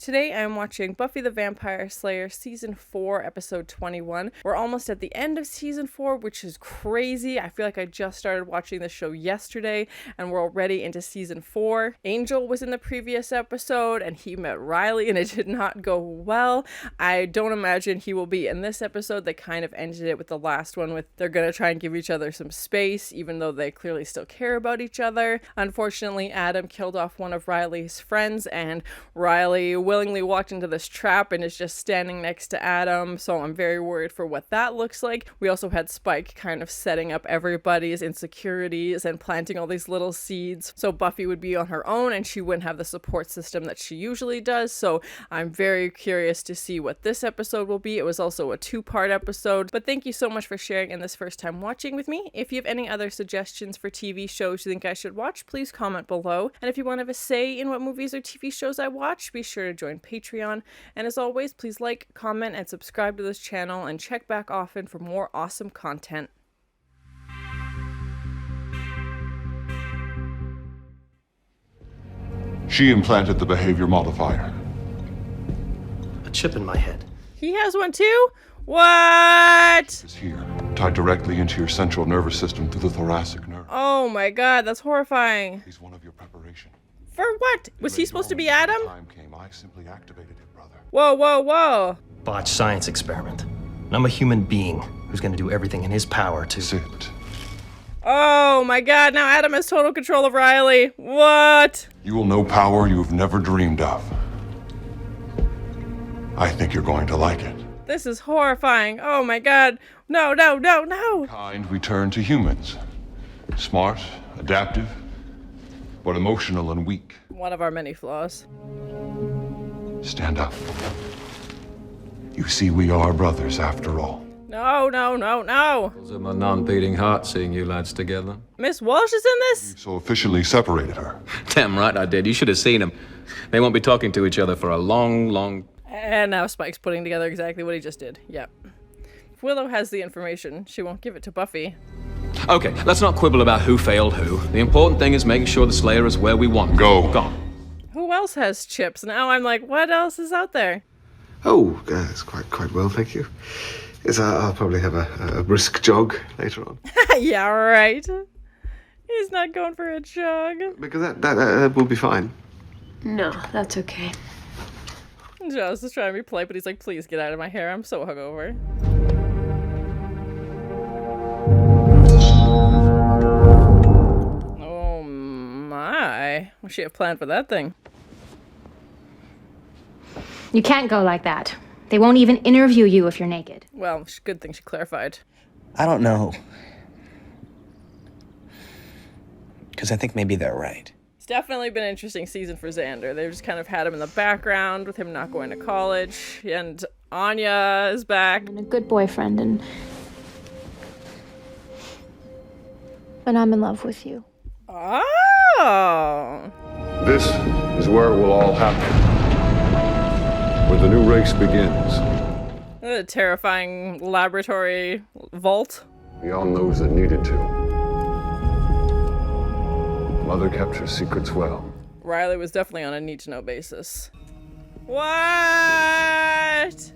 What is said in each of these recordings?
Today I'm watching Buffy the Vampire Slayer Season 4, Episode 21. We're almost at the end of Season 4, which is crazy. I feel like I just started watching the show yesterday, and we're already into Season 4. Angel was in the previous episode, and he met Riley, and it did not go well. I don't imagine he will be in this episode. They kind of ended it with the last one with they're gonna try and give each other some space, even though they clearly still care about each other. Unfortunately, Adam killed off one of Riley's friends, and Riley willingly walked into this trap and is just standing next to Adam, so I'm very worried for what that looks like. We also had Spike kind of setting up everybody's insecurities and planting all these little seeds so Buffy would be on her own and she wouldn't have the support system that she usually does, so I'm very curious to see what this episode will be. It was also a 2-part episode, but thank you so much for sharing in this first time watching with me. If you have any other suggestions for TV shows you think I should watch, please comment below, and if you want to have a say in what movies or TV shows I watch, be sure to join Patreon. And as always, please like, comment, and subscribe to this channel, and check back often for more awesome content. She implanted the behavior modifier. A chip in my head. He has one too? What? It's here, tied directly into your central nervous system through the thoracic nerve. Oh my god, that's horrifying. He's one of your preparation. For what? Was he supposed to be Adam? Time came, I simply activated it, brother. Whoa, whoa, whoa. Botched science experiment. And I'm a human being who's gonna do everything in his power to... Sit. Oh my god, now Adam has total control of Riley. What? You will know power you've never dreamed of. I think you're going to like it. This is horrifying. Oh my god. No, no, no, no. Kind return to humans. Smart, adaptive, but emotional and weak. One of our many flaws. Stand up. You see, we are brothers after all. No, no, no, no. Fills up my non-beating heart seeing you lads together. Miss Walsh is in this? So officially separated her. Damn right I did. You should have seen them. They won't be talking to each other for a long... And now Spike's putting together exactly what he just did. Yep. If Willow has the information, she won't give it to Buffy. Okay, let's not quibble about who failed who. The important thing is making sure the Slayer is where we want. Go. Gone. Who else has chips? Now I'm like, what else is out there? Oh, it's quite well, thank you. Yes, I'll probably have a brisk jog later on. Yeah, right. He's not going for a jog. Because that will be fine. No, that's okay. Giles is trying to be polite, but he's like, please get out of my hair. I'm so hungover. Oh my. What's she have planned for that thing? You can't go like that. They won't even interview you if you're naked. Well, good thing she clarified. I don't know. Because I think maybe they're right. It's definitely been an interesting season for Xander. They've just kind of had him in the background with him not going to college. And Anya is back. I'm a good boyfriend and I'm in love with you. Oh! This is where it will all happen. Where the new race begins. A terrifying laboratory vault. Beyond those that needed to. Mother kept her secrets well. Riley was definitely on a need-to-know basis. What?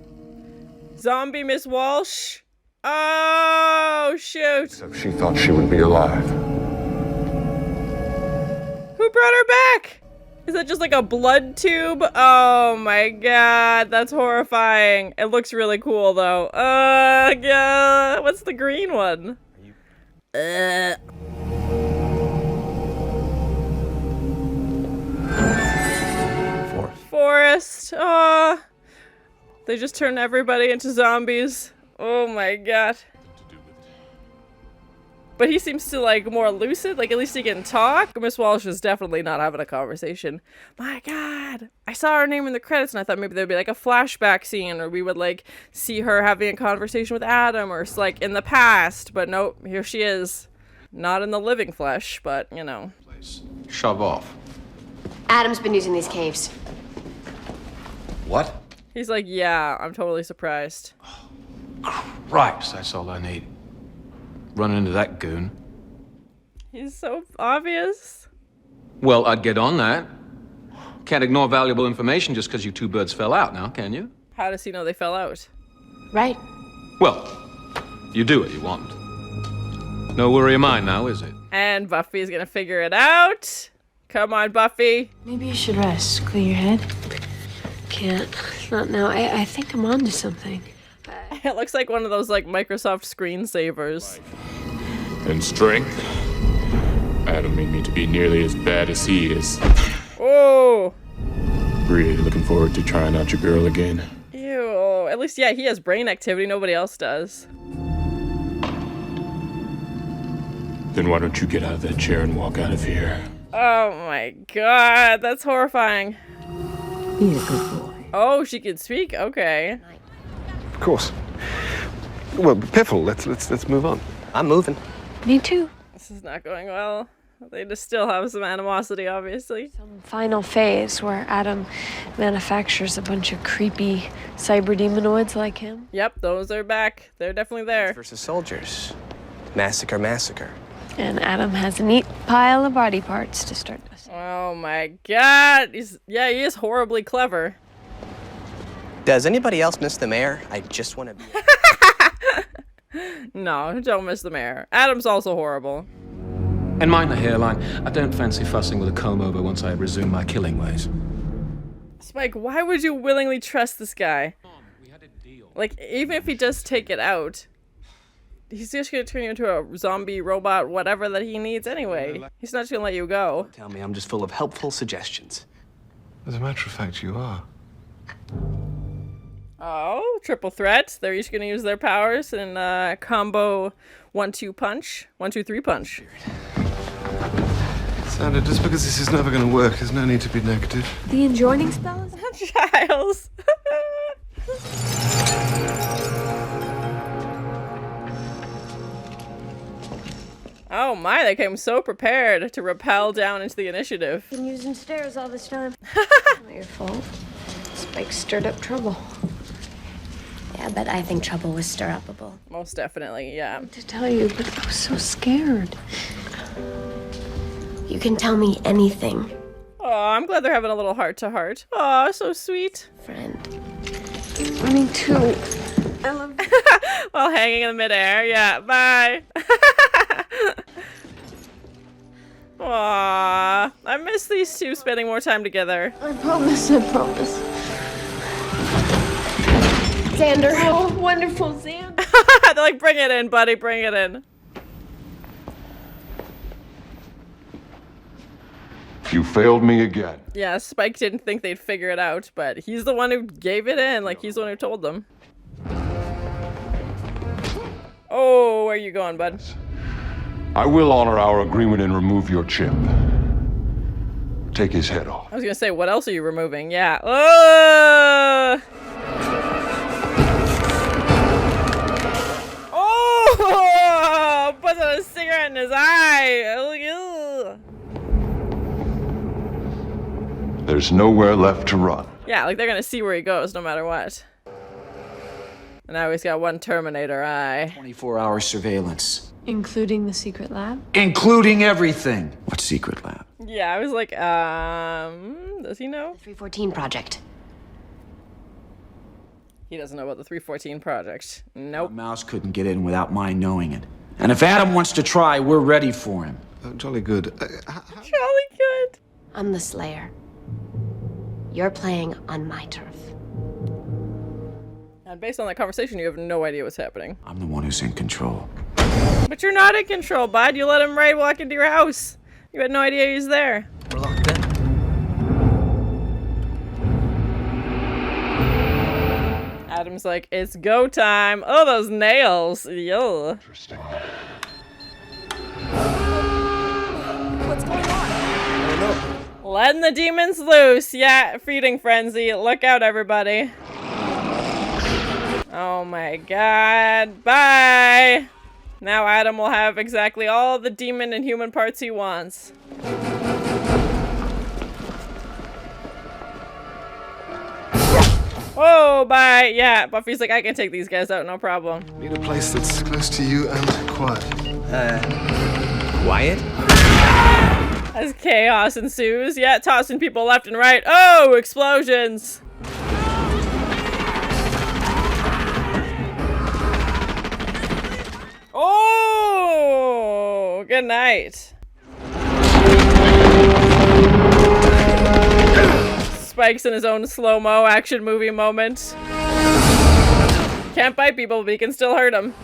Zombie Miss Walsh? Oh, shoot. Except she thought she would be alive. Who brought her back? Is that just like a blood tube? Oh my god, that's horrifying. It looks really cool though. God. What's the green one? Forest. Oh. They just turned everybody into zombies. Oh my god. But he seems to, like, more lucid. Like, at least he can talk. Miss Walsh is definitely not having a conversation. My god. I saw her name in the credits and I thought maybe there'd be, like, a flashback scene. Or we would, like, see her having a conversation with Adam. Or, like, in the past. But nope, here she is. Not in the living flesh, but, you know. Shove off. Adam's been using these caves. What? He's like, yeah, I'm totally surprised. Christ, that's all I need. Running into that goon. He's so obvious. Well, I'd get on that. Can't ignore valuable information just because you two birds fell out now, can you? How does he know they fell out? Right. Well, you do what you want. No worry of mine now, is it? And Buffy's gonna figure it out. Come on, Buffy. Maybe you should rest. Clear your head. Can't. Not now. I think I'm onto something. It looks like one of those like Microsoft screensavers. And strength. I don't mean me to be nearly as bad as he is. Oh. Really looking forward to trying out your girl again. Ew. At least, yeah, he has brain activity. Nobody else does. Then why don't you get out of that chair and walk out of here? Oh my god, that's horrifying. Be a good boy. Oh, she can speak? Okay. Of course. Well, Piffle, let's move on. I'm moving. Me too. This is not going well. They just still have some animosity, obviously. Some final phase where Adam manufactures a bunch of creepy cyber demonoids like him. Yep, those are back. They're definitely there. Versus soldiers. Massacre, massacre. And Adam has a neat pile of body parts to start us. Oh my god. He is horribly clever. Does anybody else miss the mayor? I just want to be... No, don't miss the mayor. Adam's also horrible. And mind the hairline. I don't fancy fussing with a comb over once I resume my killing ways. Spike, why would you willingly trust this guy? Like, even if he does take it out, he's just gonna turn you into a zombie robot, whatever that he needs anyway. He's not just gonna let you go. Tell me I'm just full of helpful suggestions. As a matter of fact, you are. Oh, triple threat. They're each gonna use their powers in combo 1-2 punch. 1-2-3 punch. Xander, just because this is never going to work, there's no need to be negative. The enjoining spell is Giles. Oh my, they came so prepared to rappel down into the initiative. Been using stairs all this time. Not your fault. Spike stirred up trouble. Yeah, but I think trouble was stir-upable. Most definitely, yeah. to tell you, but I was so scared. You can tell me anything, Oh, I'm glad they're having a little heart-to-heart. Oh, so sweet. friend. Me too. I love you. While hanging in the midair, yeah, bye. Aww, I miss these two spending more time together. I promise. Xander. Oh, wonderful, Xander. They're like, bring it in, buddy, bring it in. You failed me again. Yeah, Spike didn't think they'd figure it out, but he's the one who gave it in. Like, he's the one who told them. Oh, where are you going, bud? I will honor our agreement and remove your chip. Take his head off. I was gonna say, what else are you removing? Yeah. Oh! Puts a cigarette in his eye. Ugh. There's nowhere left to run. Yeah, like they're gonna see where he goes no matter what. And now he's got one Terminator eye. 24-hour surveillance. Including the secret lab? Including everything. What secret lab? Yeah, I was like, does he know? 314 project. He doesn't know about the 314 project. Nope. Mouse couldn't get in without my knowing it. And if Adam wants to try, we're ready for him. Jolly good. Jolly good. I'm the Slayer. You're playing on my turf. And based on that conversation, you have no idea what's happening. I'm the one who's in control. But you're not in control, bud. You let him walk into your house. You had no idea he was there. We're locked in. Adam's like, it's go time. Oh, those nails. Yo. Interesting. What's going on? I don't know. Letting the demons loose. Yeah, feeding frenzy. Look out, everybody. Oh my god. Bye. Now Adam will have exactly all the demon and human parts he wants. Whoa, bye. Yeah, Buffy's like, I can take these guys out, no problem. Need a place that's close to you and quiet. Quiet? As chaos ensues, yeah, tossing people left and right. Oh, explosions! Oh, good night. Spike's in his own slow-mo action movie moment. Can't bite people, but he can still hurt them.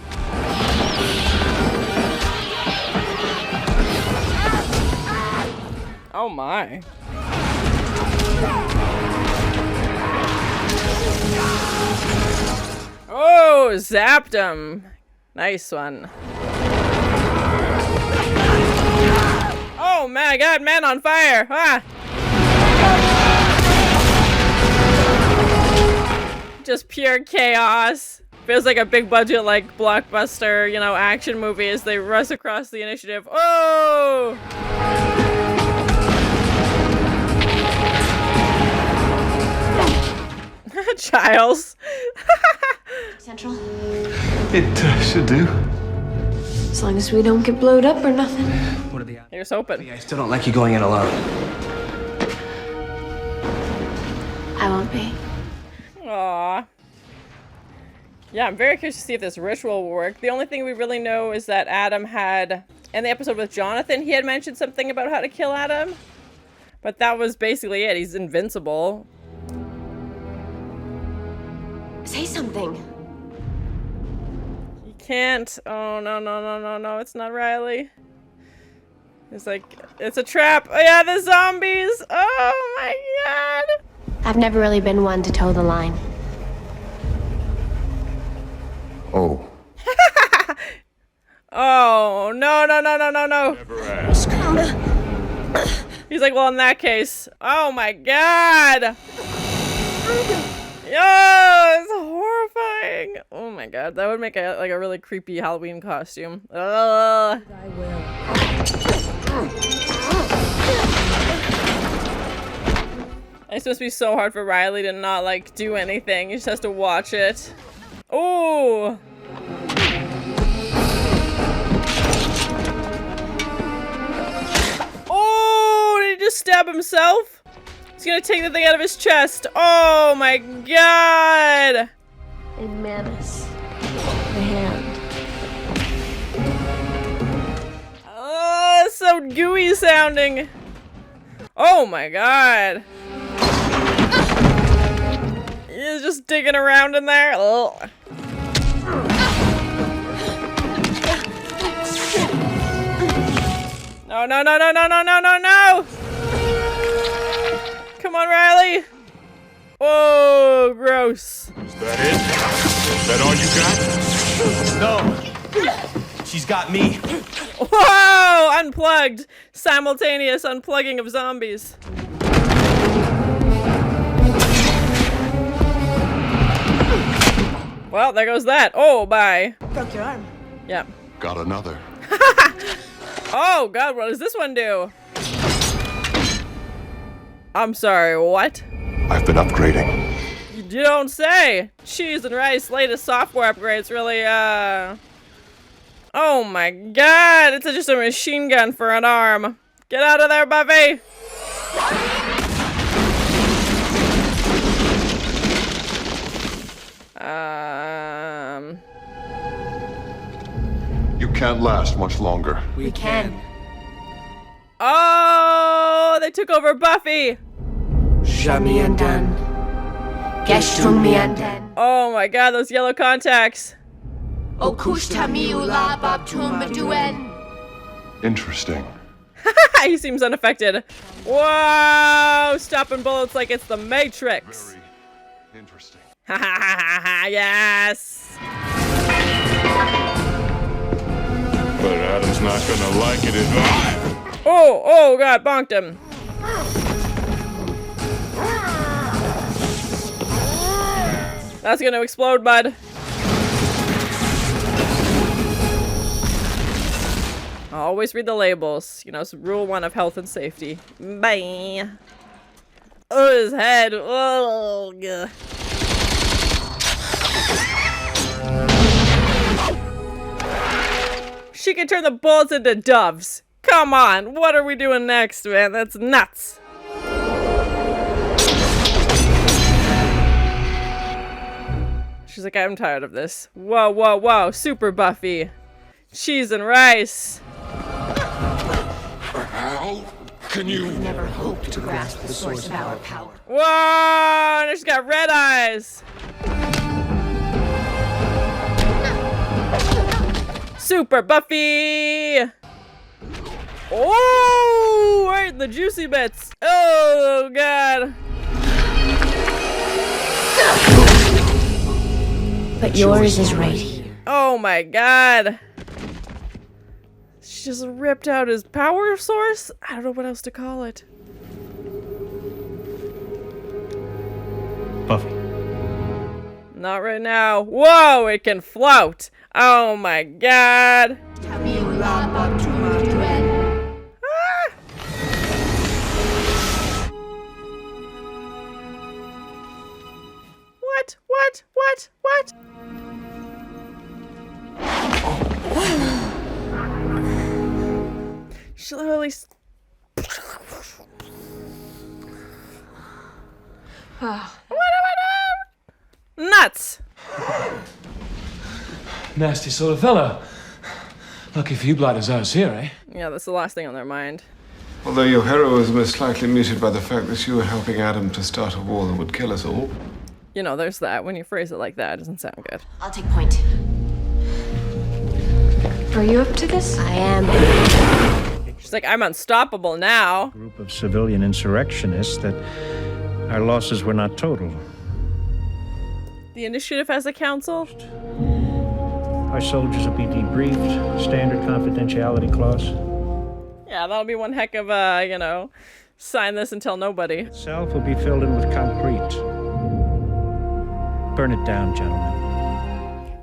Oh my. Oh, zapped him. Nice one. Oh my god, man on fire! Ah! Just pure chaos. Feels like a big budget, like, blockbuster, you know, action movie as they rush across the initiative. Oh! Giles. Central. It should do. As long as we don't get blowed up or nothing. What are the odds? Here's hoping. I still don't like you going in alone. I won't be. Aww. Yeah, I'm very curious to see if this ritual will work. The only thing we really know is that Adam had, in the episode with Jonathan, he had mentioned something about how to kill Adam. But that was basically it. He's invincible. Say something. You can't. Oh, no, no, no, no, no. It's not Riley. It's like, it's a trap. Oh, yeah, the zombies. Oh, my God. I've never really been one to toe the line. Oh. Oh, no, no, no, no, no, no. Never ask. He's like, well, in that case. Oh, my God. Yo, it's horrifying. Oh my god, that would make a like a really creepy Halloween costume. Ugh. I will. It's supposed to be so hard for Riley to not like do anything. He just has to watch it. Oh. Oh, did he just stab himself? He's gonna take the thing out of his chest. Oh my god! In Manus. The hand. Oh, it's so gooey sounding. Oh my god. He's just digging around in there. Oh. No, no, no, no, no, no, no, no, no! Come on, Riley! Whoa, gross. Is that it? Is that all you got? No! She's got me. Whoa! Unplugged! Simultaneous unplugging of zombies. Well, there goes that. Oh, bye. Broke your arm. Yep. Got another. Oh, God, what does this one do? I'm sorry, what? I've been upgrading. You don't say! Cheese and Rice latest software upgrades really, Oh my god, it's just a machine gun for an arm. Get out of there, Buffy! You can't last much longer. We can. Oh, they took over Buffy! Jamais undone. Geshtum me undone. Oh my god, those yellow contacts. Interesting. He seems unaffected. Whoa! Stopping bullets like it's the Matrix. Very interesting. Ha ha ha ha ha! Yes. But Adam's not gonna like it at all. Oh! Oh god! Bonked him. That's gonna explode, bud. Always read the labels. You know, it's rule 1 of health and safety. Bye. Oh, his head. Oh, God. She can turn the bullets into doves. Come on, what are we doing next, man? That's nuts. She's like, I'm tired of this. Whoa, whoa, whoa, Super Buffy. Cheese and rice. How can you Never hope to grasp the source of our power. Whoa, and she's got red eyes. Super Buffy. Oh, right in the juicy bits. Oh, God. But yours is right here. Oh, my God. She just ripped out his power source? I don't know what else to call it. Buffy. Not right now. Whoa, it can float. Oh, my God. What? She literally... Nuts! Nasty sort of fellow. Lucky for you blighters I was here, eh? Yeah, that's the last thing on their mind. Although your heroism is slightly muted by the fact that you were helping Adam to start a war that would kill us all. You know, there's that. When you phrase it like that, it doesn't sound good. I'll take point. Are you up to this? I am. She's like, I'm unstoppable now. Group of civilian insurrectionists that our losses were not total. The initiative has a council? Our soldiers will be debriefed. Standard confidentiality clause. Yeah, that'll be one heck of sign this and tell nobody. Itself will be filled in with concrete. Burn it down, gentlemen.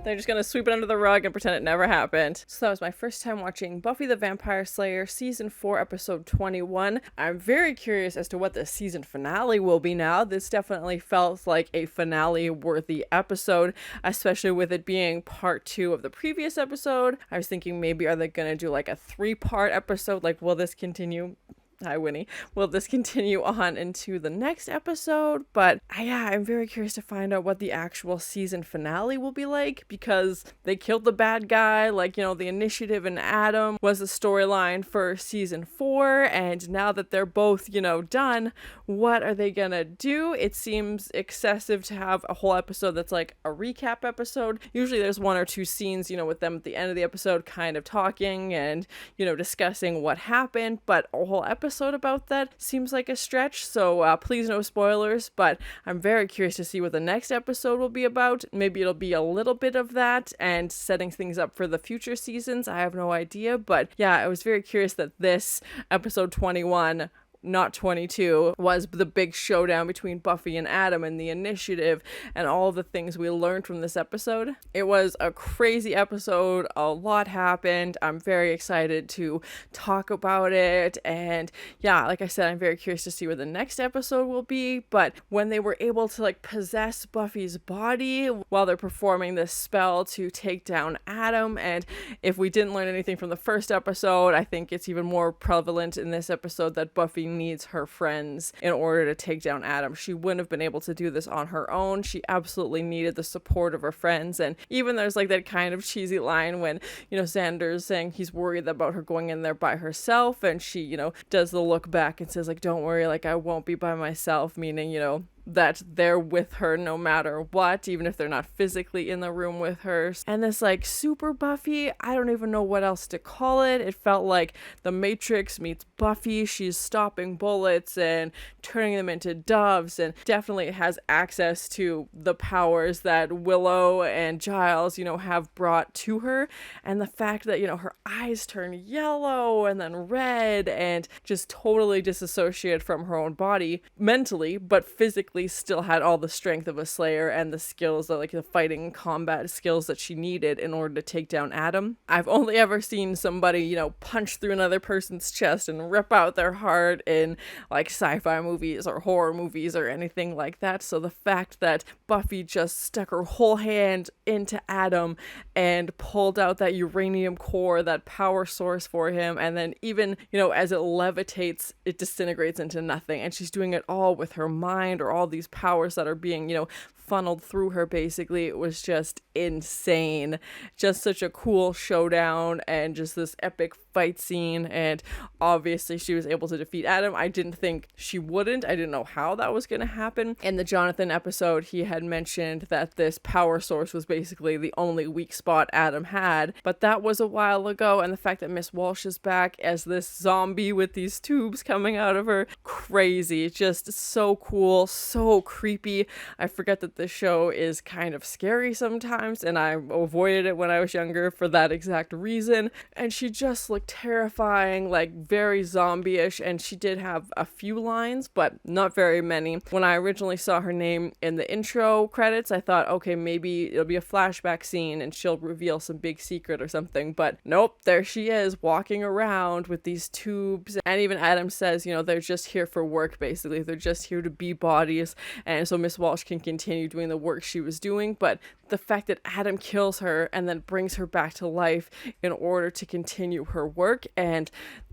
They're just gonna sweep it under the rug and pretend it never happened. So that was my first time watching Buffy the Vampire Slayer Season 4, Episode 21. I'm very curious as to what the season finale will be now. This definitely felt like a finale-worthy episode, especially with it being part 2 of the previous episode. I was thinking maybe are they gonna do like a 3-part episode? Like, will this continue? Hi, Winnie. Will this continue on into the next episode? But yeah, I'm very curious to find out what the actual season finale will be like, because they killed the bad guy. Like, you know, the initiative and Adam was the storyline for season 4. And now that they're both, you know, done, what are they gonna do? It seems excessive to have a whole episode that's like a recap episode. Usually there's 1 or 2 scenes, you know, with them at the end of the episode kind of talking and, you know, discussing what happened. But a whole episode about that seems like a stretch, so please no spoilers, but I'm very curious to see what the next episode will be about. Maybe it'll be a little bit of that and setting things up for the future seasons. I have no idea, but yeah, I was very curious that this episode 21, not 22, was the big showdown between Buffy and Adam and the initiative and all the things we learned from this episode. It was a crazy episode. A lot happened. I'm very excited to talk about it. And yeah, like I said, I'm very curious to see where the next episode will be. But when they were able to like possess Buffy's body while they're performing this spell to take down Adam, and if we didn't learn anything from the first episode, I think it's even more prevalent in this episode that Buffy needs her friends in order to take down Adam. She wouldn't have been able to do this on her own. She absolutely needed the support of her friends. And even there's like that kind of cheesy line when, you know, Xander's saying he's worried about her going in there by herself, and she, you know, does the look back and says like, don't worry, like I won't be by myself, meaning, you know, that they're with her no matter what, even if they're not physically in the room with her. And this like super Buffy, I don't even know what else to call it. It felt like the Matrix meets Buffy. She's stopping bullets and turning them into doves, and definitely has access to the powers that Willow and Giles, you know, have brought to her. And the fact that, you know, her eyes turn yellow and then red and just totally disassociated from her own body mentally, but physically basically still had all the strength of a Slayer and the skills, like the fighting combat skills that she needed in order to take down Adam. I've only ever seen somebody, you know, punch through another person's chest and rip out their heart in like sci-fi movies or horror movies or anything like that. So the fact that Buffy just stuck her whole hand into Adam and pulled out that uranium core, that power source for him, and then even, you know, as it levitates, it disintegrates into nothing, and she's doing it all with her mind, or all these powers that are being, you know, funneled through her. Basically, it was just insane. Just such a cool showdown and just this epic fight scene, and obviously she was able to defeat Adam. I didn't think she wouldn't. I didn't know how that was going to happen. In the Jonathan episode, he had mentioned that this power source was basically the only weak spot Adam had, but that was a while ago, and the fact that Miss Walsh is back as this zombie with these tubes coming out of her, crazy. Just so cool, so creepy. I forget that this show is kind of scary sometimes, and I avoided it when I was younger for that exact reason, and she just looked terrifying, like very zombie-ish, and she did have a few lines, but not very many. When I originally saw her name in the intro credits, I thought, okay, maybe it'll be a flashback scene and she'll reveal some big secret or something, but nope, there she is walking around with these tubes, and even Adam says, you know, they're just here for work, basically. They're just here to be bodies, and so Miss Walsh can continue doing the work she was doing. But the fact that Adam kills her and then brings her back to life in order to continue her work, and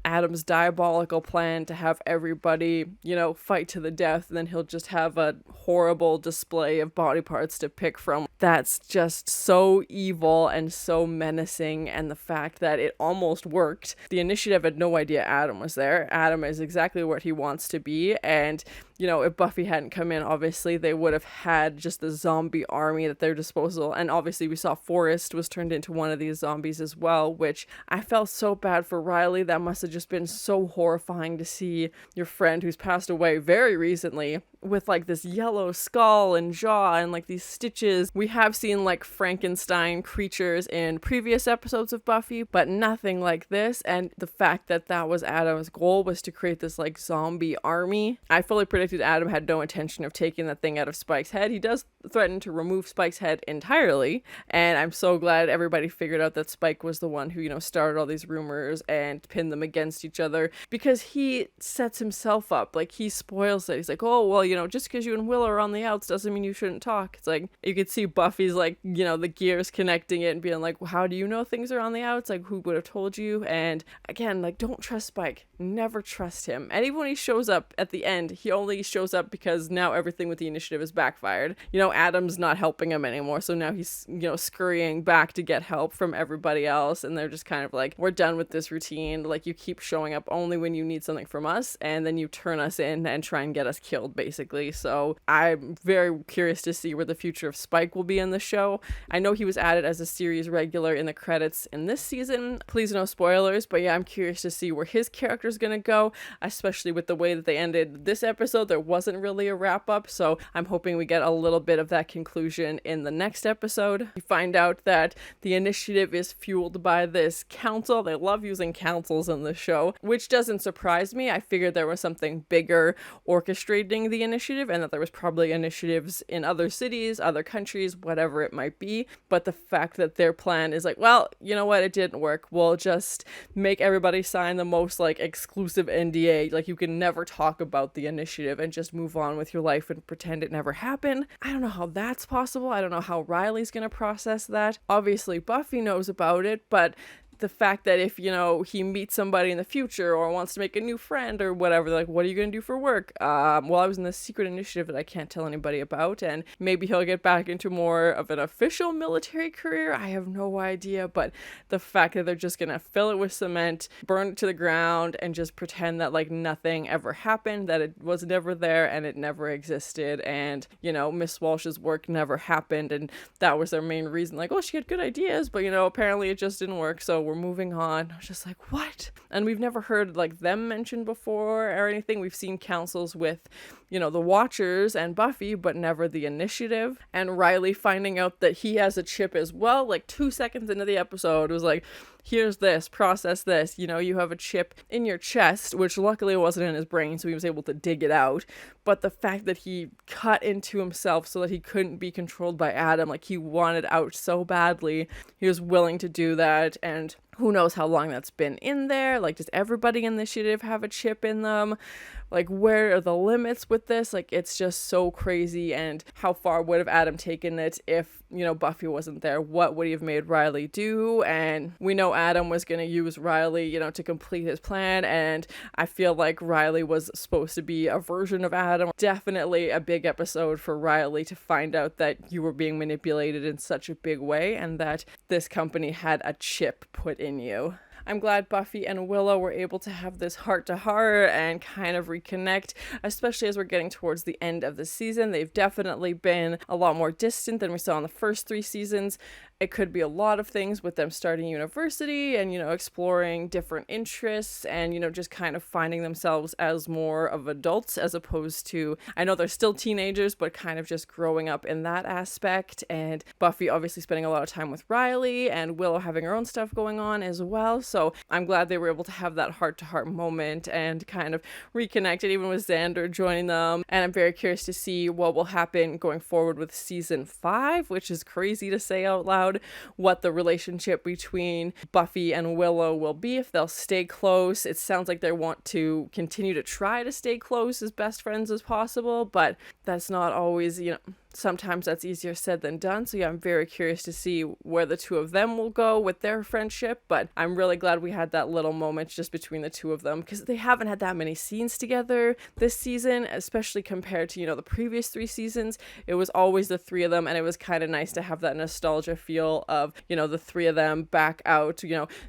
Adam's diabolical plan to have everybody, you know, fight to the death, and then he'll just have a horrible display of body parts to pick from. That's just so evil and so menacing, and the fact that it almost worked. The initiative had no idea Adam was there. Adam is exactly what he wants to be, and, you know, if Buffy hadn't come in, obviously they would have had just the zombie army at their disposal, and obviously we saw Forrest was turned into one of these zombies as well, which I felt so bad for Riley. That must have just been so horrifying to see your friend who's passed away very recently with like this yellow skull and jaw and like these stitches. We have seen like Frankenstein creatures in previous episodes of Buffy, but nothing like this. And the fact that that was Adam's goal, was to create this like zombie army. I fully predicted Adam had no intention of taking that thing out of Spike's head. He does threaten to remove Spike's head entirely, and I'm so glad everybody figured out that Spike was the one who, you know, started all these rumors and pinned them against each other, because he sets himself up. Like, he spoils it. He's like, oh, well, you know, just because you and Willow are on the outs doesn't mean you shouldn't talk. It's like, you could see Buffy's like, you know, the gears connecting it and being like, well, how do you know things are on the outs? Like, who would have told you? And again, like, don't trust Spike. Never trust him. And even when he shows up at the end, he only shows up because now everything with the initiative is backfired. You know, Adam's not helping him anymore, so now he's, you know, scurrying back to get help from everybody else, and they're just kind of like, we're done with this routine. Like, you keep showing up only when you need something from us, and then you turn us in and try and get us killed, basically. So I'm very curious to see where the future of Spike will be in the show. I know he was added as a series regular in the credits in this season. Please no spoilers, but yeah, I'm curious to see where his character's gonna go, especially with the way that they ended this episode. There wasn't really a wrap up, so I'm hoping we get a little bit of that conclusion in the next episode. We find out that the initiative is fueled by this council. They love using councils in the show, which doesn't surprise me. I figured there was something bigger orchestrating the initiative, and that there was probably initiatives in other cities, other countries, whatever it might be. But the fact that their plan is like, well, you know what, it didn't work. We'll just make everybody sign the most like exclusive NDA. Like, you can never talk about the initiative and just move on with your life and pretend it never happened. I don't know how that's possible. I don't know how Riley's gonna process that. Obviously Buffy knows about it, but the fact that if, you know, he meets somebody in the future or wants to make a new friend or whatever, they're like, what are you going to do for work? Well, I was in this secret initiative that I can't tell anybody about, and maybe he'll get back into more of an official military career. I have no idea, but the fact that they're just going to fill it with cement, burn it to the ground, and just pretend that like nothing ever happened, that it was never there and it never existed, and, you know, Miss Walsh's work never happened, and that was their main reason. Like, oh, she had good ideas, but, you know, apparently it just didn't work, so we're moving on. I was just like, what? And we've never heard like them mentioned before or anything. We've seen councils with the Watchers and Buffy, but never the Initiative. And Riley finding out that he has a chip as well, like 2 seconds into the episode, was like, here's this, process this, you have a chip in your chest, which luckily wasn't in his brain, so he was able to dig it out. But the fact that he cut into himself so that he couldn't be controlled by Adam, like he wanted out so badly, he was willing to do that. And who knows how long that's been in there? Like, does everybody in the Initiative have a chip in them? Like, where are the limits with this? Like, it's just so crazy. And how far would have Adam taken it if, Buffy wasn't there? What would he have made Riley do? And we know Adam was going to use Riley, to complete his plan. And I feel like Riley was supposed to be a version of Adam. Definitely a big episode for Riley to find out that you were being manipulated in such a big way and that this company had a chip put in you. I'm glad Buffy and Willow were able to have this heart-to-heart and kind of reconnect, especially as we're getting towards the end of the season. They've definitely been a lot more distant than we saw in the first 3 seasons. It could be a lot of things with them starting university and, exploring different interests and, just kind of finding themselves as more of adults as opposed to, I know they're still teenagers, but kind of just growing up in that aspect. And Buffy obviously spending a lot of time with Riley and Willow having her own stuff going on as well. So I'm glad they were able to have that heart-to-heart moment and kind of reconnected, even with Xander joining them. And I'm very curious to see what will happen going forward with season 5, which is crazy to say out loud. What the relationship between Buffy and Willow will be, if they'll stay close. It sounds like they want to continue to try to stay close as best friends as possible, but that's not always, sometimes that's easier said than done. So yeah, I'm very curious to see where the two of them will go with their friendship, but I'm really glad we had that little moment just between the two of them, because they haven't had that many scenes together this season, especially compared to, the previous 3 seasons. It was always the 3 of them, and it was kind of nice to have that nostalgia feel of, the 3 of them back out,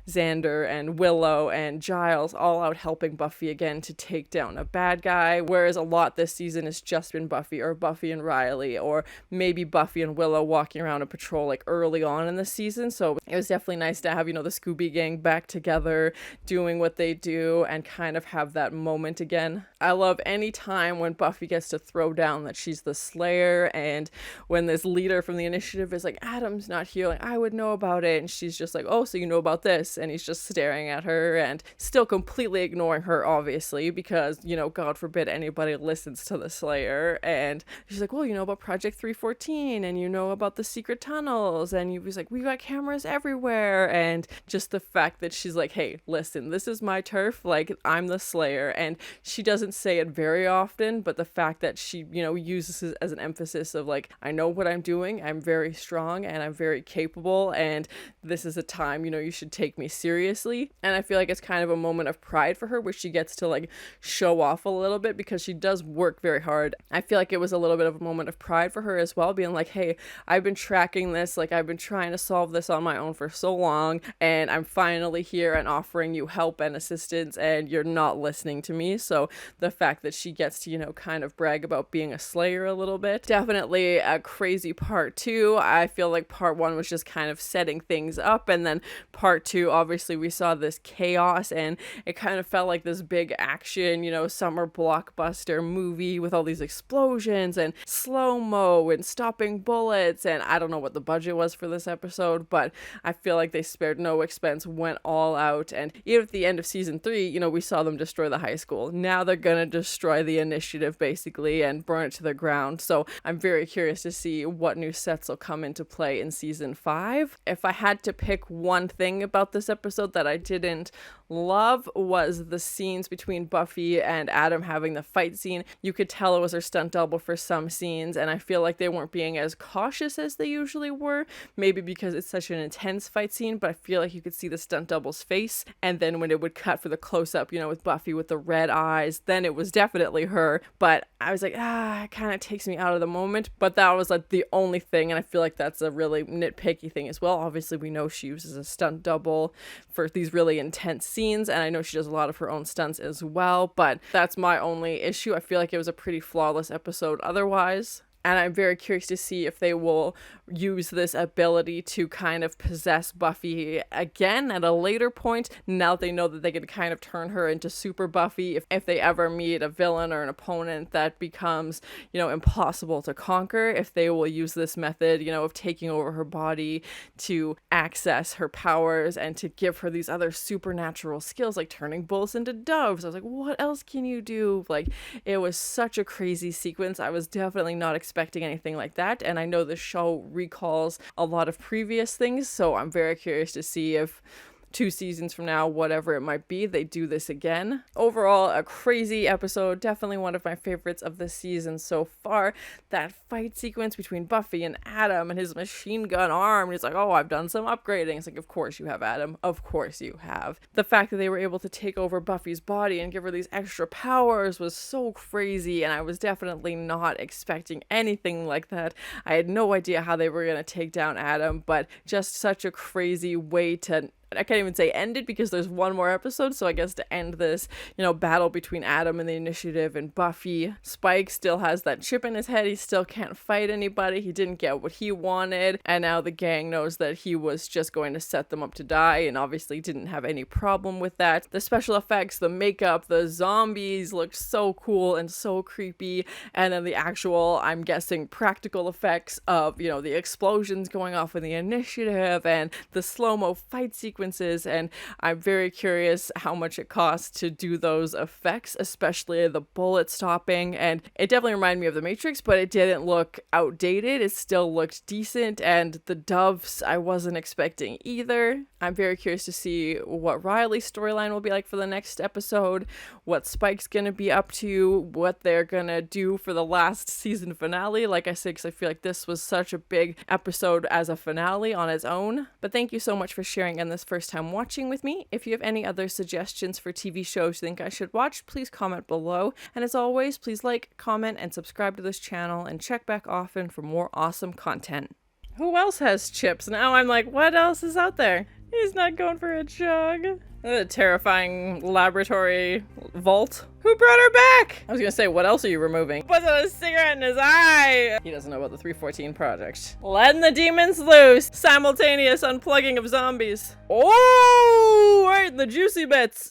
Xander and Willow and Giles all out helping Buffy again to take down a bad guy, whereas a lot this season has just been Buffy and Riley, or maybe Buffy and Willow walking around a patrol like early on in the season. So it was definitely nice to have, the Scooby Gang back together doing what they do and kind of have that moment again. I love any time when Buffy gets to throw down that she's the Slayer, and when this leader from the Initiative is like, Adam's not here, like, I would know about it, and she's just like, oh, so you know about this, and he's just staring at her and still completely ignoring her, obviously, because, God forbid anybody listens to the Slayer. And she's like, well, you know about Project 314, and you know about the secret tunnels, and he was like, we got cameras everywhere. And just the fact that she's like, hey, listen, this is my turf, like, I'm the Slayer. And she doesn't say it very often, but the fact that she, uses it as an emphasis of like, I know what I'm doing, I'm very strong, and I'm very capable, and this is a time, you should take me seriously. And I feel like it's kind of a moment of pride for her where she gets to like show off a little bit, because she does work very hard. I feel like it was a little bit of a moment of pride for her as well, being like, hey, I've been tracking this, like I've been trying to solve this on my own for so long, and I'm finally here and offering you help and assistance, and you're not listening to me. So the fact that she gets to, kind of brag about being a Slayer a little bit, definitely a crazy part 2. I feel like part 1 was just kind of setting things up, and then part 2, obviously we saw this chaos, and it kind of felt like this big action, summer blockbuster movie with all these explosions and slow-mo and stopping bullets. And I don't know what the budget was for this episode, but I feel like they spared no expense, went all out. And even at the end of season 3, we saw them destroy the high school. Now they're gonna destroy the Initiative basically and burn it to the ground. So I'm very curious to see what new sets will come into play in season 5. If I had to pick one thing about this episode that I didn't love, was the scenes between Buffy and Adam having the fight scene. You could tell it was her stunt double for some scenes, and I feel like they weren't being as cautious as they usually were, maybe because it's such an intense fight scene, but I feel like you could see the stunt double's face, and then when it would cut for the close-up, with Buffy with the red eyes, then it was definitely her. But I was like, it kind of takes me out of the moment. But that was like the only thing, and I feel like that's a really nitpicky thing as well. Obviously we know she uses a stunt double for these really intense scenes, and I know she does a lot of her own stunts as well, but that's my only issue. I feel like it was a pretty flawless episode otherwise. And I'm very curious to see if they will use this ability to kind of possess Buffy again at a later point, now that they know that they can kind of turn her into Super Buffy if they ever meet a villain or an opponent that becomes, you know, impossible to conquer, if they will use this method, you know, of taking over her body to access her powers and to give her these other supernatural skills like turning bullets into doves. I was like, what else can you do? Like, it was such a crazy sequence. I was definitely not expecting anything like that, and I know the show recalls a lot of previous things, so I'm very curious to see if 2 seasons from now, whatever it might be, they do this again. Overall, a crazy episode, definitely one of my favorites of the season so far. That fight sequence between Buffy and Adam and his machine gun arm, he's like, oh, I've done some upgrading. It's like, of course you have, Adam, of course you have. The fact that they were able to take over Buffy's body and give her these extra powers was so crazy, and I was definitely not expecting anything like that. I had no idea how they were going to take down Adam, but just such a crazy way to, I can't even say end it because there's one more episode, so I guess to end this, you know, battle between Adam and the Initiative and Buffy, Spike still has that chip in his head. He still can't fight anybody. He didn't get what he wanted, and now the gang knows that he was just going to set them up to die, and obviously didn't have any problem with that. The special effects, the makeup, the zombies looked so cool and so creepy, and then the actual, I'm guessing, practical effects of, you know, the explosions going off in the Initiative and the slow-mo fight sequences, and I'm very curious how much it costs to do those effects, especially the bullet stopping. And it definitely reminded me of The Matrix, but it didn't look outdated. It still looked decent, and the doves I wasn't expecting either. I'm very curious to see what Riley's storyline will be like for the next episode, what Spike's gonna be up to, what they're gonna do for the last season finale. Like I said, because I feel like this was such a big episode as a finale on its own. But thank you so much for sharing in this first time watching with me. If you have any other suggestions for TV shows you think I should watch, please comment below. And as always, please like, comment, and subscribe to this channel, and check back often for more awesome content. Who else has chips? Now I'm like, what else is out there? He's not going for a jog. A terrifying laboratory vault. Who brought her back? I was gonna say, what else are you removing? Puts a cigarette in his eye. He doesn't know about the 314 project. Letting the demons loose. Simultaneous unplugging of zombies. Oh, right in the juicy bits.